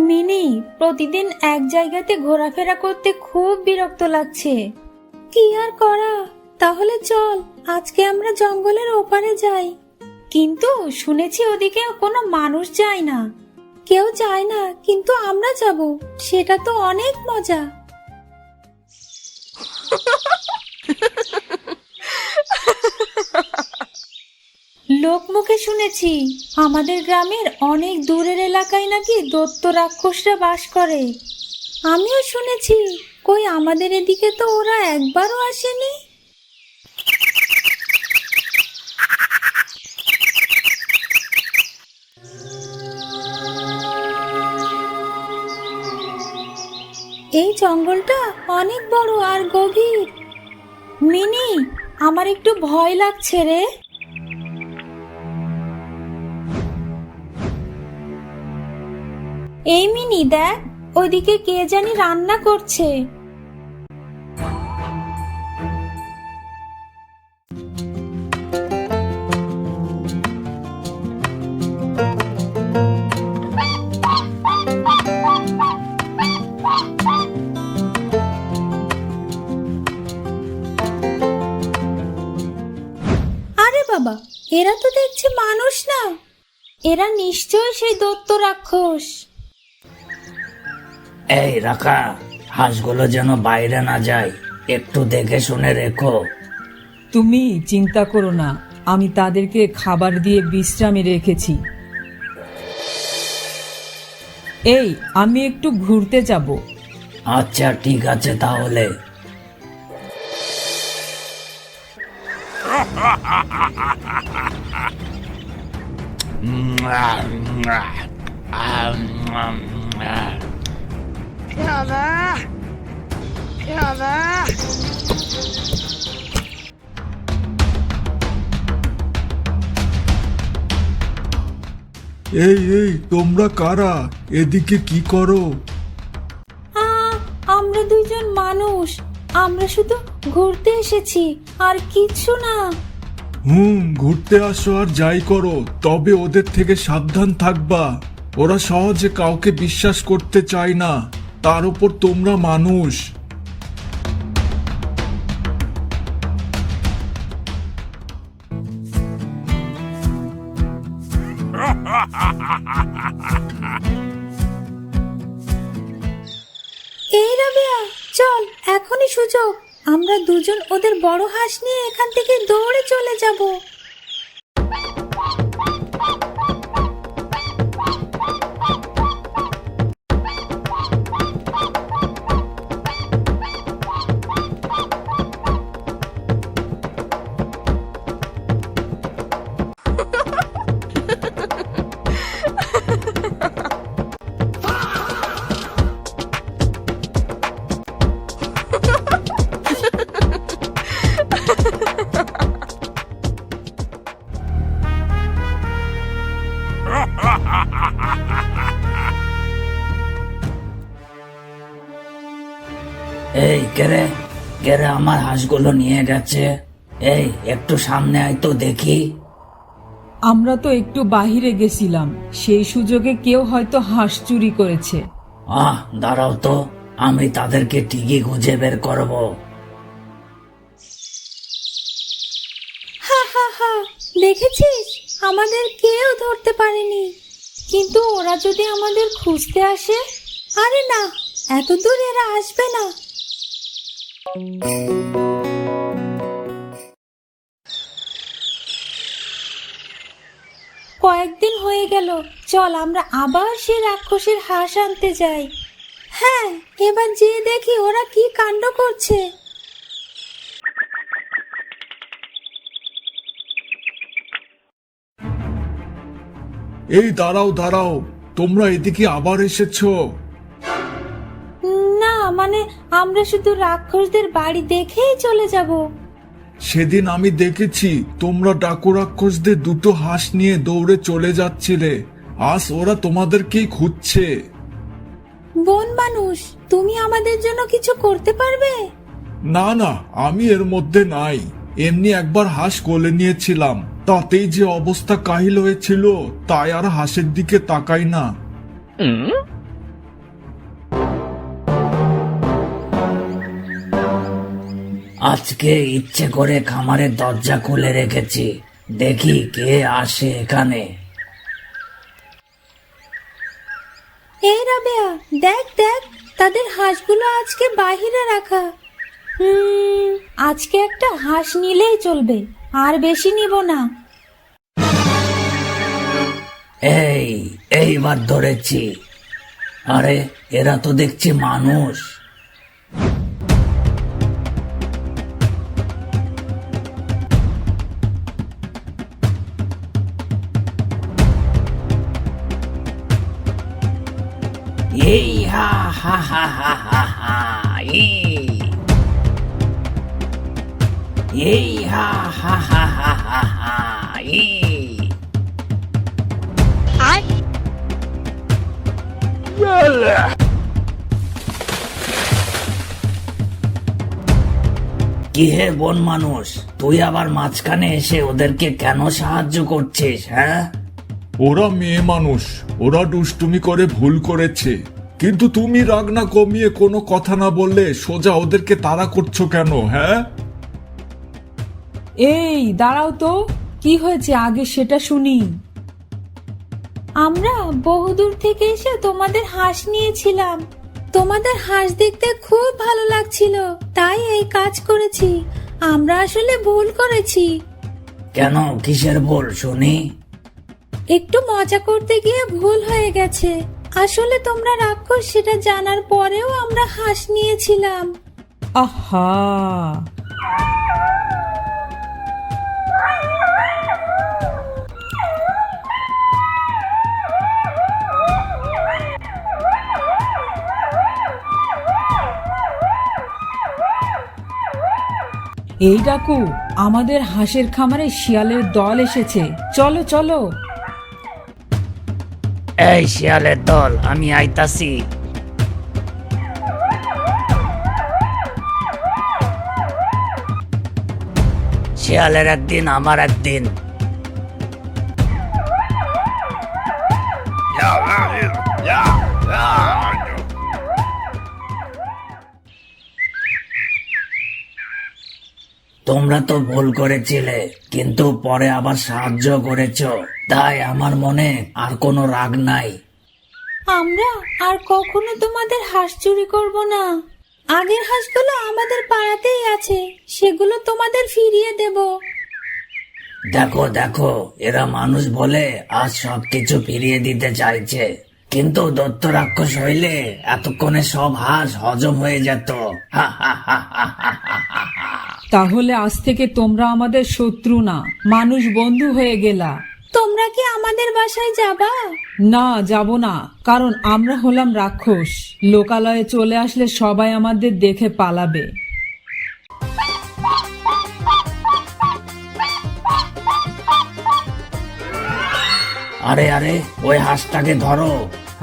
Mini, প্রতিদিন এক জায়গাতে ঘোরাফেরা করতে খুব বিরক্ত লাগছে। কি আর করা, তাহলে চল আজকে আমরা জঙ্গলের ওপারে যাই। কিন্তু শুনেছি ওদিকে কোনো মানুষ যায় না। কেউ যায় না, কিন্তু আমরা যাব, সেটা তো অনেক মজা। লোকমুখে শুনেছি আমাদের গ্রামের অনেক দূরের এলাকায় নাকি দৈত্য রাক্ষসরা বাস করে। আমিও শুনেছি, কই আমাদের এদিকে তো ওরা একবারও আসেনি। এই জঙ্গলটা অনেক বড় আর গভীর। মিনি, আমার একটু ভয় লাগছে রে। এই মিনি দেখ, ওইদিকে কে জানি রান্না করছে। আরে বাবা, এরা তো দেখছি মানুষ না, এরা নিশ্চয়ই সেই দৈত্য রাক্ষস। এই রাখা, হাঁসগুলো যেন বাইরে না যায়, একটু দেখে শুনে রেখো। তুমি চিন্তা করো না, আমি তাদেরকে খাবার দিয়ে বিশ্রামে রেখেছি। এই, আমি একটু ঘুরতে যাব। আচ্ছা ঠিক আছে তাহলে। এই এই তোমরা কারা, এদিকে কি করো? আমরা দুইজন মানুষ, আমরা শুধু ঘুরতে এসেছি, আর কিছু না। ঘুরতে আসো আর যাই করো, তবে ওদের থেকে সাবধান থাকবা। ওরা সহজে কাউকে বিশ্বাস করতে চায় না, তার উপর তোমরা মানুষ। এই রাবিয়া, চল, এখনই সুযোগ। আমরা দুজন ওদের বড় হাঁস নিয়ে এখান থেকে দৌড়ে চলে যাব। এই কেরে কেরে আমার হাঁসগুলো নিয়ে গেছে। এই একটু সামনে আয় তো দেখি। আমরা তো একটু বাহিরে গেছিলাম, সেই সুযোগে কেউ হয়তো হাঁস চুরি করেছে। দাঁড়াও তো, আমি তাদেরকে ঠিকই খুঁজে বের করব। হা হা হা, দেখেছিস, আমাদের কেউ ধরতে পারেনি। কিন্তু ওরা যদি আমাদের খুঁজতে আসে? আরে না, এত দূর এরা আসবে না। কয়েকদিন হয়ে গেল, চল আমরা আবার সে রাক্ষসের হাঁস আনতে যাই। হ্যাঁ, এবার যেয়ে দেখি ওরা কি কাণ্ড করছে। এই দাঁড়াও দাঁড়াও, তোমরা এদিকে আবার এসেছো? না, মানে আমরা শুধু রাক্ষসদের বাড়ি দেখেই চলে যাব। সেদিন আমি দেখেছি তোমরা ডাকু রাক্ষসদের দুটো হাঁস নিয়ে দৌড়ে চলে যাচ্ছিলে, হাঁস ওরা তোমাদেরকেই খুঁজছে। বন মানুষ, তুমি আমাদের জন্য কিছু করতে পারবে? না না, আমি এর মধ্যে নাই। এমনি একবার হাঁস কোলে নিয়েছিলাম, তাতেই যে অবস্থা কাহিল হয়েছিল, তাই আর হাঁসের দিকে তাকাই না। আজকে ইচ্ছে করে খামারের দরজা খুলে রেখেছি, দেখি কে আসে এখানে। এই রাবেয়া, দেখ দেখ, তাদের হাঁসগুলো আজকে বাহিরে রাখা। আজকে একটা হাঁস নিলেই চলবে, আর বেশি নিব না। এইবার ধরেছি। আরে এরা তো দেখছি মানুষ। এই হা হা হা হা হা হা, এই হা হা হা হা হা হা, কি হে বন মানুষ, তুই আবার মাঝখানে এসে ওদেরকে কেন সাহায্য করছিস? হ্যাঁ, ওরা মেয়ে মানুষ, ওরা দুষ্টুমি করে ভুল করেছে, কিন্তু তুমি রাগ না কমিয়ে কোনো কথা না বললে সোজা ওদেরকে তাড়া করছো কেন? হ্যাঁ, এই দাঁড়াও তো, কি হয়েছে আগে সেটা শুনি। আমরা বহুদূর থেকে এসে তোমাদের হাঁস নিয়েছিলাম। তোমাদের হাঁস দেখতে খুব ভালো লাগছিল, তাই এই কাজ করেছি। আমরা আসলে ভুল করেছি। কেন, কিসের ভুল শুনি? একটু মজা করতে গিয়ে ভুল হয়ে গেছে। আসলে তোমরা রাক্ষস সেটা জানার পরেও আমরা হাঁস নিয়েছিলাম। আহা, এই ডাকু, আমাদের হাঁসের খামারে শিয়ালের দল এসেছে, চলো চলো। এই শিয়ালের দল, আমি আইতাছি। শিয়ালের একদিন আমার একদিন। তোমরা তো ভুল করেছিলে, কিন্তু পরে আবার সাহায্য করেছো, তাই আমার মনে আর কোনো রাগ নাই। আমরা আর কখনো তোমাদের হাঁস চুরি করব না। আগের হাঁসগুলো আমাদের পাড়াতেই আছে, সেগুলো তোমাদের ফিরিয়ে দেব। দেখো দেখো, এরা মানুষ বলে আজ সবকিছু ফিরিয়ে দিতে চাইছে, কিন্তু দৈত্য রাক্ষস হইলে এতক্ষণে সব হাঁস হজম হয়ে যেত। হা হা হা হা হা হা হা হা। তাহলে আজ থেকে তোমরা আমাদের শত্রু না, মানুষ বন্ধু হয়ে গেলা। তোমরা কি আমাদের বাসায় যাবা? না, যাব না, কারণ আমরা হলাম রাক্ষস। লোকালয়ে চলে আসলে সবাই আমাদের দেখে পালাবে। আরে আরে, ওই হাঁসটাকে ধরো।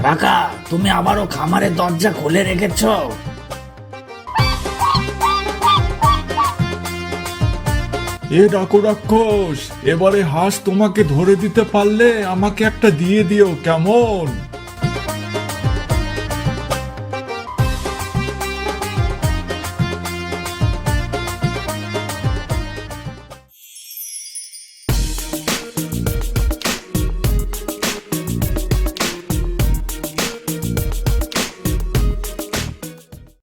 রাকা, তুমি আবারও খামারের দরজা খুলে রেখেছ। এ ডাকু রাক্ষস, এবারে হাঁস তোমাকে ধরে দিতে পারলে আমাকে একটা দিয়ে দিও, কেমন?